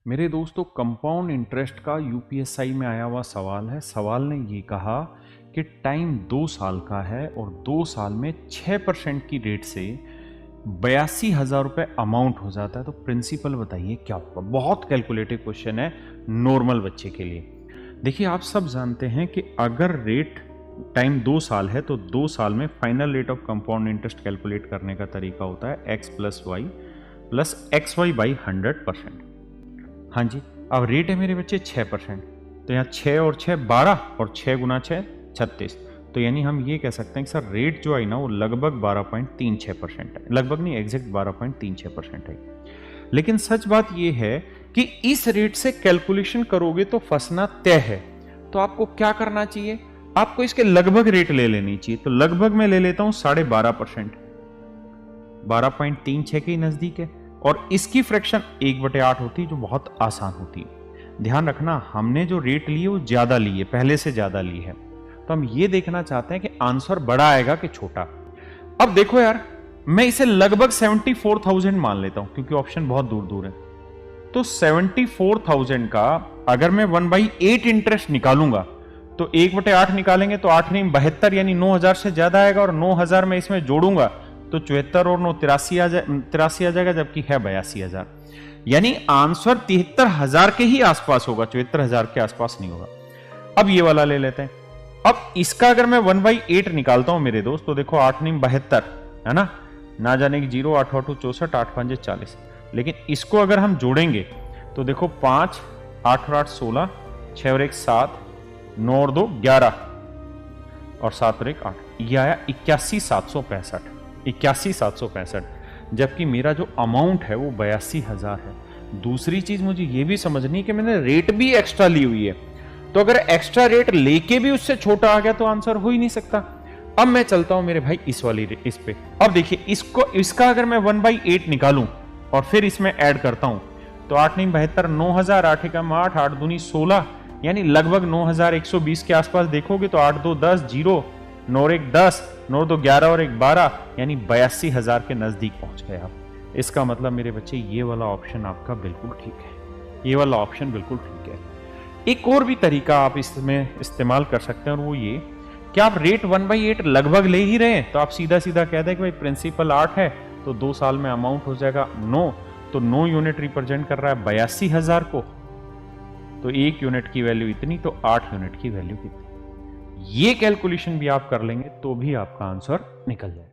मेरे दोस्तों, compound interest का यूपीएसआई में आया हुआ सवाल है। सवाल ने ये कहा कि टाइम 2 साल का है और 2 साल में 6% की रेट से 82,000 रुपये अमाउंट हो जाता है। तो प्रिंसिपल बताइए क्या होगा। बहुत कैलकुलेटिव क्वेश्चन है नॉर्मल बच्चे के लिए। देखिए, आप सब जानते हैं कि अगर रेट टाइम 2 साल है तो 2 साल में final rate of compound interest calculate करने का तरीका होता है x plus y plus x y by 100%। हाँ जी, अब रेट है मेरे बच्चे 6%, तो यहाँ 6 और 6 12 और 6 गुना 6 36। तो यानी हम ये कह सकते हैं कि सर रेट जो आई ना वो लगभग 12.36% है। लगभग नहीं, एग्जैक्ट 12.36% है। लेकिन सच बात ये है कि इस रेट से कैलकुलेशन करोगे तो फंसना तय है। तो आपको क्या करना चाहिए, आपको इसके लगभग रेट ले लेनी चाहिए। तो लगभग मैं ले लेता हूं 12.5%, 12.36 के नजदीक है। और इसकी फ्रैक्शन 1/8 होती है, जो बहुत आसान होती है। ध्यान रखना, हमने जो रेट ली है वो ज्यादा ली है, पहले से ज्यादा ली है। तो हम ये देखना चाहते हैं कि आंसर बड़ा आएगा कि छोटा। अब देखो यार, मैं इसे लगभग 74,000 मान लेता हूं क्योंकि ऑप्शन बहुत दूर दूर है। तो 74,000 का अगर मैं 1/8 इंटरेस्ट निकालूंगा तो 1/8 निकालेंगे तो 8 नहीं 72, यानी 9,000 से ज्यादा आएगा। और 9,000 में इसमें जोड़ूंगा तो 74 और 9 83 आ जाएगा, जबकि है 82,000। यानी आंसर 73,000 के ही आसपास होगा, 74,000 के आसपास नहीं होगा। अब ये वाला ले लेते हैं। अब इसका अगर मैं 1/8 निकालता हूं मेरे दोस्त, तो देखो 8 नहीं 72 है ना जाने की 0, 8 8 64, 8 5 40। लेकिन इसको अगर हम जोड़ेंगे तो देखो 5 8 और 8 16, 6 और 1 7, 9 और 2 11 और 7 और 1 8। यह आया 81,765, जबकि मेरा जो अमाउंट है वो 82,000 है। दूसरी चीज मुझे ये भी समझनी है कि मैंने रेट भी एक्स्ट्रा ली हुई है। तो अगर एक्स्ट्रा रेट लेके भी उससे छोटा आ गया तो आंसर हो ही नहीं सकता। अब मैं चलता हूं मेरे भाई इस पे। अब देखिए, इसका अगर मैं 1/8 निकालूं और फिर इसमें ऐड करता हूं तो 8 नहीं 72, 9,000, 8 एकम 8, 8 दूनी 16, यानी लगभग 9,120 के आसपास। देखोगे तो 8 2 10 0, 9 और 1 10, 9 2 11 और 1 12, यानी 82,000 के नजदीक पहुंच गए आप। इसका मतलब मेरे बच्चे ये वाला ऑप्शन आपका बिल्कुल ठीक है। ये वाला ऑप्शन बिल्कुल ठीक है। एक और भी तरीका आप इसमें इस्तेमाल कर सकते हैं, और वो ये कि आप रेट 1/8 लगभग ले ही रहे हैं तो आप सीधा सीधा कह दें कि भाई प्रिंसिपल 8 है तो 2 साल में अमाउंट हो जाएगा 9। तो 9 यूनिट रिप्रेजेंट कर रहा है 82,000 को, तो 1 यूनिट की वैल्यू इतनी, तो 8 यूनिट की वैल्यू कितनी। ये कैलकुलेशन भी आप कर लेंगे तो भी आपका आंसर निकल जाएगा।